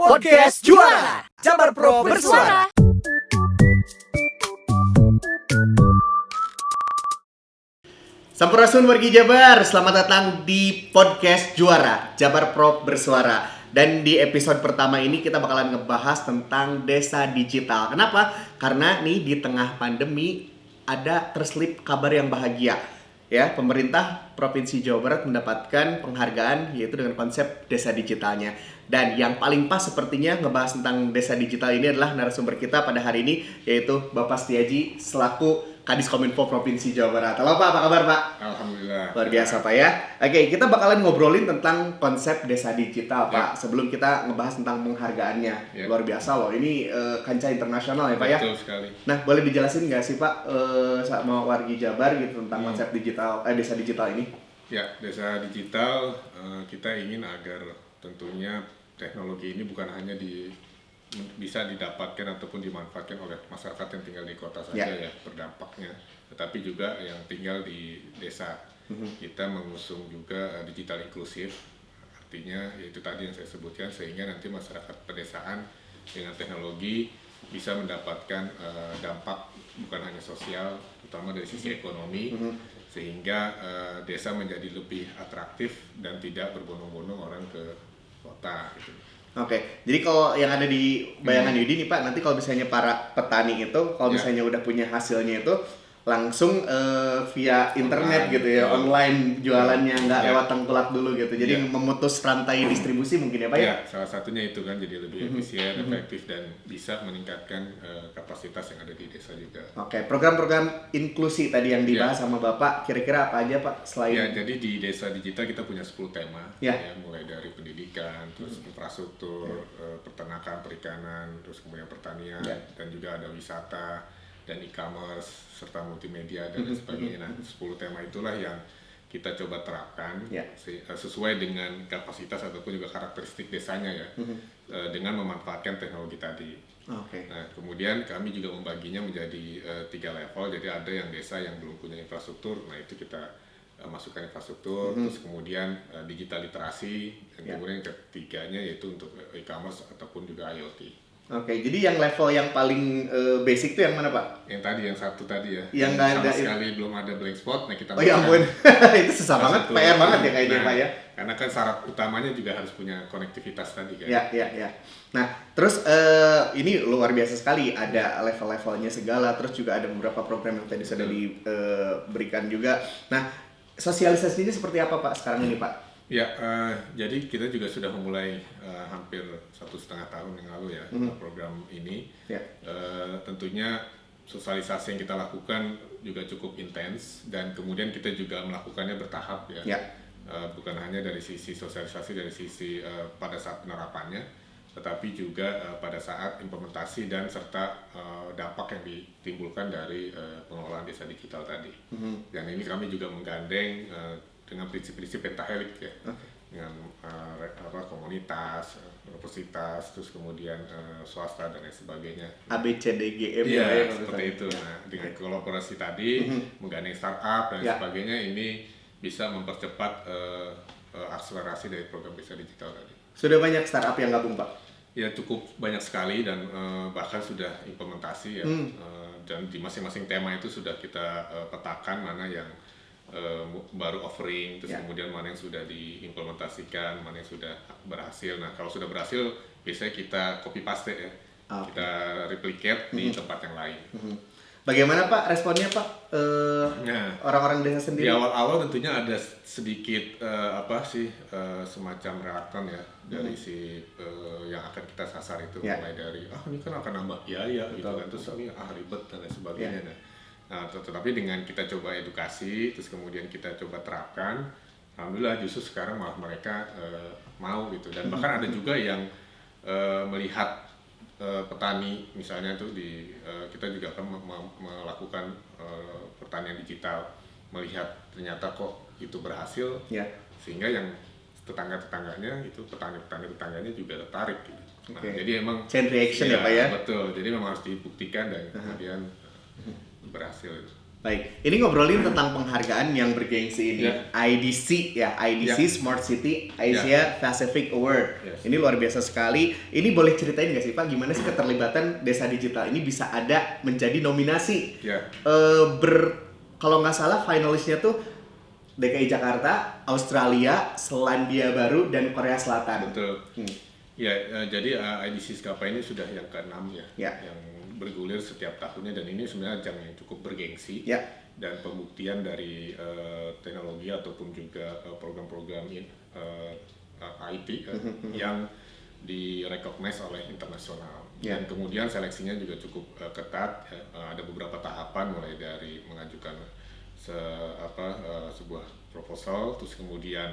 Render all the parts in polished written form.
Podcast Juara Jabar Pro Bersuara. Sampurasun wargi Jabar, selamat datang di Podcast Juara Jabar Pro Bersuara. Dan di episode pertama ini kita bakalan ngebahas tentang desa digital. Kenapa? Karena nih di tengah pandemi ada terselip kabar yang bahagia. Ya, pemerintah Provinsi Jawa Barat mendapatkan penghargaan yaitu dengan konsep desa digitalnya. Dan yang paling pas sepertinya ngebahas tentang desa digital ini adalah narasumber kita pada hari ini, yaitu Bapak Setiaji selaku Kadis Kominfo Provinsi Jawa Barat. Halo Pak, apa kabar Pak? Alhamdulillah. Luar biasa Pak ya. Oke, kita bakalan ngobrolin tentang konsep desa digital Pak. Sebelum kita ngebahas tentang penghargaannya. Luar biasa loh, ini kancah internasional ya Pak ya. Betul sekali. Nah, boleh dijelasin nggak sih Pak sama wargi Jabar gitu tentang konsep digital desa digital ini? Ya, desa digital kita ingin agar tentunya teknologi ini bukan hanya bisa didapatkan ataupun dimanfaatkan oleh masyarakat yang tinggal di kota saja ya berdampaknya, tetapi juga yang tinggal di desa. Kita mengusung juga digital inklusif, artinya yaitu tadi yang saya sebutkan, sehingga nanti masyarakat pedesaan dengan teknologi bisa mendapatkan dampak bukan hanya sosial, terutama dari sisi ekonomi, sehingga desa menjadi lebih atraktif dan tidak berbondong-bondong orang ke kota gitu. Oke, jadi kalau yang ada di bayangan Yudi nih Pak, nanti kalau misalnya para petani itu, kalau misalnya udah punya hasilnya itu langsung via internet gitu ya, online jualannya, nggak lewat tengkulak dulu gitu. Jadi memutus rantai distribusi mungkin ya Pak ya? Ya, salah satunya itu kan, jadi lebih efisien, efektif, dan bisa meningkatkan kapasitas yang ada di desa juga. Oke, program-program inklusi tadi yang dibahas sama Bapak, kira-kira apa aja Pak selain? Ya, jadi di desa digital kita punya 10 tema, mulai dari pendidikan, terus infrastruktur, peternakan, perikanan, terus kemudian pertanian, dan juga ada wisata dan e-commerce serta multimedia dan lain sebagainya. Nah, 10 tema itulah yang kita coba terapkan sesuai dengan kapasitas ataupun juga karakteristik desanya ya, dengan memanfaatkan teknologi tadi. Nah, kemudian kami juga membaginya menjadi 3 level. Jadi ada yang desa yang belum punya infrastruktur, nah itu kita masukkan infrastruktur, terus kemudian digital literasi, dan kemudian yang ketiganya yaitu untuk e-commerce ataupun juga IoT. Oke, jadi yang level yang paling basic itu yang mana Pak? Yang tadi, yang satu tadi ya. Yang nggak ada sekali belum ada blank spot, nah kita. Oh ya ampun, itu susah banget, PR banget ya kayaknya Pak ya. Karena kan syarat utamanya juga harus punya konektivitas tadi kan. Ya. Nah, terus ini luar biasa sekali, ada level-levelnya segala, terus juga ada beberapa program yang tadi sudah diberikan juga. Nah, sosialisasinya seperti apa Pak sekarang ini Pak? Ya, jadi kita juga sudah memulai hampir 1,5 tahun yang lalu ya program ini. Tentunya sosialisasi yang kita lakukan juga cukup intens, dan kemudian kita juga melakukannya bertahap ya. Bukan hanya dari sisi sosialisasi dari sisi pada saat penerapannya, tetapi juga pada saat implementasi dan serta dampak yang ditimbulkan dari pengelolaan desa digital tadi. Dan ini kami juga menggandeng dengan prinsip-prinsip pentahelik ya, dengan komunitas, universitas, terus kemudian swasta dan lain sebagainya. ABCDGM ya seperti itu. Nah, dengan kolaborasi tadi, menggandeng startup dan sebagainya, ini bisa mempercepat akselerasi dari program desa digital tadi. Sudah banyak startup yang gabung Pak? Ya, cukup banyak sekali, dan bahkan sudah implementasi ya. Dan di masing-masing tema itu sudah kita petakan mana yang baru offering, terus kemudian mana yang sudah diimplementasikan, mana yang sudah berhasil. Nah, kalau sudah berhasil, biasanya kita copy paste ya, kita replicate di tempat yang lain. Bagaimana Pak responnya Pak? Orang-orang desa sendiri? Di awal-awal tentunya ada sedikit semacam reaktan ya dari si yang akan kita sasar itu, mulai dari ini kan akan nambah biaya gitu kan, terus ini ribet dan lain sebagainya. Nah, tetapi dengan kita coba edukasi, terus kemudian kita coba terapkan, alhamdulillah justru sekarang malah mereka mau gitu. Dan bahkan ada juga yang melihat petani misalnya tuh kita juga akan melakukan pertanian digital, melihat ternyata kok itu berhasil, sehingga yang tetangga-tetangganya itu petani-tetangganya juga tertarik gitu. Nah, jadi emang chain reaction ya Pak ya? Betul, jadi memang harus dibuktikan dan kemudian berhasil. Baik, ini ngobrolin tentang penghargaan yang bergengsi ini, Ya. IDC ya, IDC Ya. Smart City Asia Pacific Award. Yes. Ini luar biasa sekali. Ini boleh ceritain nggak sih Pak, gimana sih keterlibatan desa digital ini bisa ada menjadi nominasi? Ya. Kalau nggak salah finalisnya tuh DKI Jakarta, Australia, Selandia Baru, dan Korea Selatan. Betul. Ya, jadi IDC Skapa ini sudah yang ke-6 ya, yang bergulir setiap tahunnya, dan ini sebenarnya ajang yang cukup bergengsi Ya. dan pembuktian dari teknologi ataupun juga program-program IT yang direcognize oleh internasional. Ya. Dan kemudian seleksinya juga cukup ketat, ada beberapa tahapan mulai dari mengajukan sebuah proposal, terus kemudian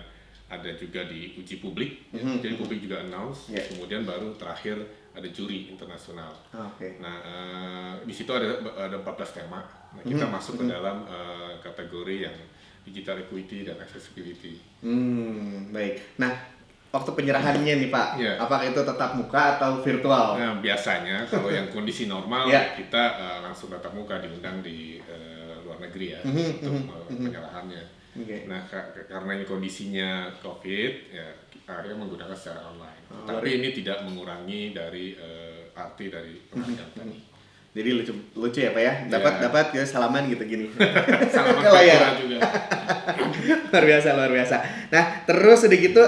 ada juga di uji publik, jadi publik juga announce, kemudian baru terakhir ada juri internasional. Nah, di situ ada 14 tema. Nah, kita masuk ke dalam kategori yang digital equity dan accessibility. Baik. Nah, waktu penyerahannya nih Pak, apakah itu tetap muka atau virtual? Nah, biasanya kalau yang kondisi normal kita langsung tatap muka, diundang di luar negeri ya untuk penyerahannya. Nah, karena ini kondisinya COVID, ya akhirnya menggunakan secara online. Tapi ini tidak mengurangi dari arti dari penghargaan tadi. Jadi lucu ya Pak ya, dapat ya salaman gitu gini. Salaman Kalau ya. juga. luar biasa. Nah, terus udah gitu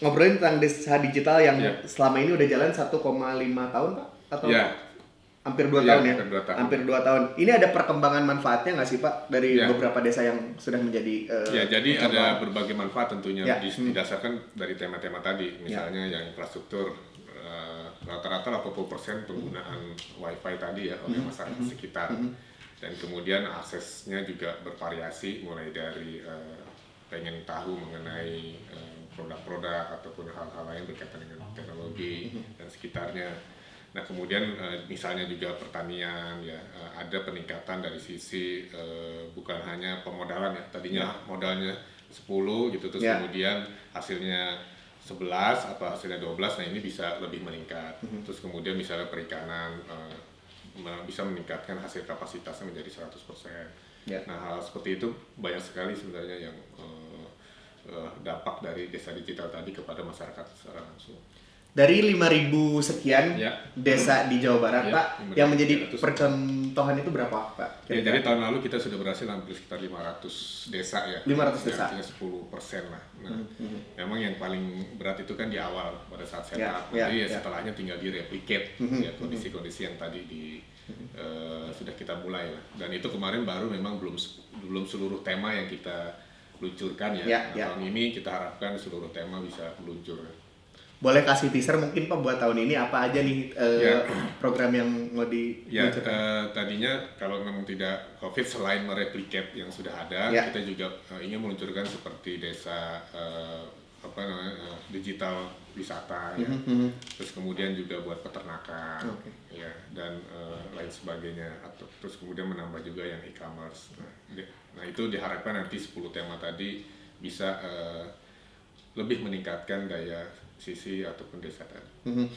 ngobrolin tentang desa digital yang selama ini udah jalan 1,5 tahun Pak? Atau hampir 2 tahun ya? Hampir 2 tahun. Ini ada perkembangan manfaatnya nggak sih Pak dari beberapa desa yang sudah menjadi jadi ada berbagai manfaat tentunya didasarkan dari tema-tema tadi. Misalnya yang infrastruktur, rata-rata 80% penggunaan wifi tadi ya oleh masyarakat sekitar. Dan kemudian aksesnya juga bervariasi, mulai dari pengen tahu mengenai produk-produk ataupun hal-hal lain berkaitan dengan teknologi dan sekitarnya. Nah, kemudian misalnya juga pertanian ya, ada peningkatan dari sisi bukan hanya pemodalan ya, tadinya modalnya 10 gitu, terus kemudian hasilnya 11 atau hasilnya 12, nah ini bisa lebih meningkat. Terus kemudian misalnya perikanan bisa meningkatkan hasil kapasitasnya menjadi 100%. Nah, hal seperti itu banyak sekali sebenarnya yang dampak dari desa digital tadi kepada masyarakat secara langsung. Dari 5.000 sekian desa di Jawa Barat Pak, yang menjadi percontohan itu berapa Pak? Jadi tahun lalu kita sudah berhasil hampir sekitar 500 desa ya. 500 desa? Artinya 10% lah. Nah, memang yang paling berat itu kan di awal pada saat setup. Nanti setelahnya tinggal direplicate kondisi-kondisi yang tadi sudah kita mulai lah. Dan itu kemarin baru memang belum seluruh tema yang kita luncurkan ya. Tahun ini kita harapkan seluruh tema bisa meluncur. Boleh kasih teaser mungkin Pak buat tahun ini apa aja nih program yang mau diluncurkan? Tadinya kalau memang tidak COVID, selain mereplicate yang sudah ada, kita juga ingin meluncurkan seperti desa digital wisata ya. Terus kemudian juga buat peternakan ya, dan lain sebagainya, terus kemudian menambah juga yang e-commerce. Nah, itu diharapkan nanti 10 tema tadi bisa lebih meningkatkan daya sisi ataupun desa tadi.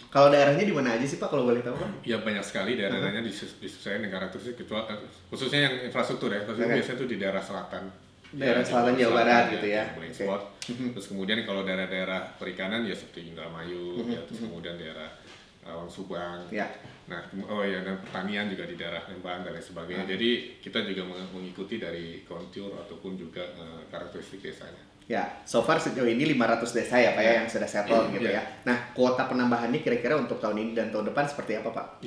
Kalau daerahnya di mana aja sih Pak kalau boleh tahu Pak? Ya banyak sekali daerah-daerahnya di negara tersebut, khususnya yang infrastruktur ya. Biasanya itu di daerah selatan. Daerah selatan Jawa Barat gitu ya. Terus kemudian kalau daerah-daerah perikanan ya seperti Indramayu, terus kemudian daerah Lawang Subang. Nah, dan pertanian juga di daerah Lembang dan lain sebagainya. Jadi kita juga mengikuti dari kontur ataupun juga karakteristik desanya. Ya, so far sejauh ini 500 desa ya Pak yang sudah settle gitu ya. Nah, kuota penambahannya kira-kira untuk tahun ini dan tahun depan seperti apa Pak?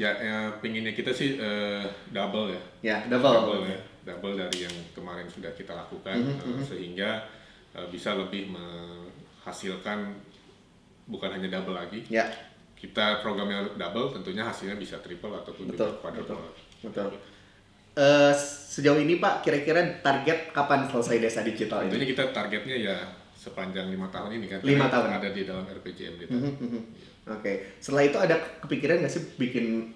Pinginnya kita sih double ya. Ya, double. Double dari yang kemarin sudah kita lakukan, sehingga bisa lebih menghasilkan bukan hanya double lagi. Kita programnya double, tentunya hasilnya bisa triple ataupun juga quadruple. Betul. Sejauh ini Pak, kira-kira target kapan selesai desa digital ini? Tentunya kita targetnya ya sepanjang 5 tahun ini kan. 5 tahun? Ada di dalam RPJMD. Oke. Setelah itu ada kepikiran nggak sih bikin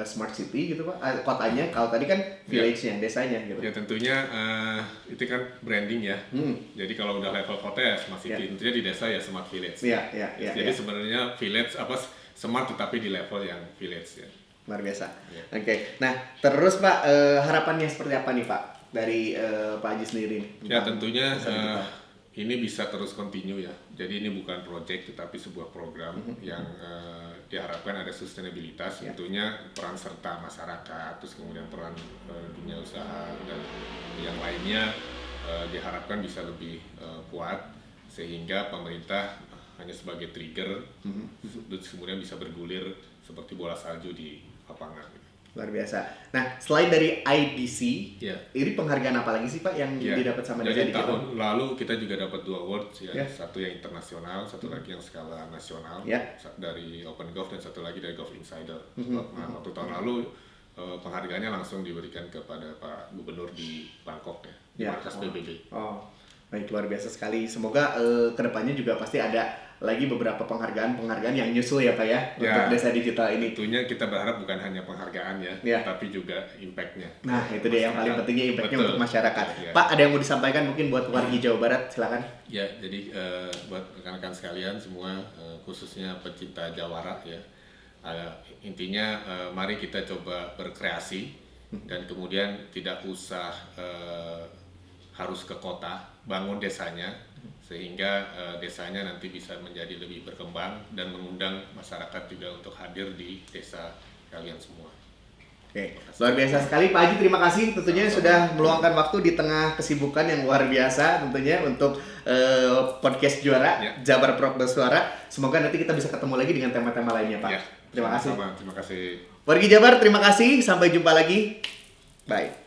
smart city gitu Pak? Kotanya, kalau tadi kan village-nya, desanya gitu. Ya tentunya itu kan branding ya. Jadi kalau udah level kota ya smart city, tentunya di desa ya smart village. Jadi sebenarnya village smart tetapi di level yang village ya. Luar biasa. Ya. Oke. Nah, terus Pak, harapannya seperti apa nih Pak dari Pak Haji sendiri? Ya tentunya Desa Digital? ini bisa terus continue ya. Jadi ini bukan project tetapi sebuah program yang diharapkan ada sustainabilitas. Ya. Tentunya peran serta masyarakat, terus kemudian peran dunia usaha dan yang lainnya diharapkan bisa lebih kuat sehingga pemerintah hanya sebagai trigger, terus kemudian bisa bergulir seperti bola salju di lapangan. Luar biasa. Nah, selain dari IDC, Ya. ini penghargaan apa lagi sih Pak yang Ya, didapat sama Desa jadi Digital? tahun lalu kita juga dapat 2 awards ya. Ya. Satu yang internasional, satu lagi yang skala nasional Ya. dari OpenGov dan satu lagi dari Gov Insider. Nah, waktu tahun lalu penghargaannya langsung diberikan kepada Pak Gubernur di Bangkok ya, di Ya. markas PBB. Oh, baik, luar biasa sekali. Semoga kedepannya juga pasti ada lagi beberapa penghargaan yang nyusul ya Pak ya, Ya. untuk Desa Digital ini. Tentunya kita berharap bukan hanya penghargaan ya, Ya. tapi juga impact-nya. Nah, itu dia yang paling pentingnya, impact-nya Betul. untuk masyarakat. Ya. Pak, ada yang mau disampaikan mungkin buat wargi Jawa Barat? Silakan. Ya, jadi buat rekan-rekan sekalian semua, khususnya pecinta jawara ya, intinya mari kita coba berkreasi dan kemudian tidak usah harus ke kota, bangun desanya sehingga desanya nanti bisa menjadi lebih berkembang dan mengundang masyarakat juga untuk hadir di desa kalian semua. Oke, luar biasa sekali Pak Haji, terima kasih tentunya sudah meluangkan waktu di tengah kesibukan yang luar biasa tentunya untuk podcast Juara, Ya. Jabar Prok Bersuara. Semoga nanti kita bisa ketemu lagi dengan tema-tema lainnya Pak. Ya, Terima kasih. sama-sama. Terima kasih. Wargi Jabar, terima kasih. Sampai jumpa lagi. Bye.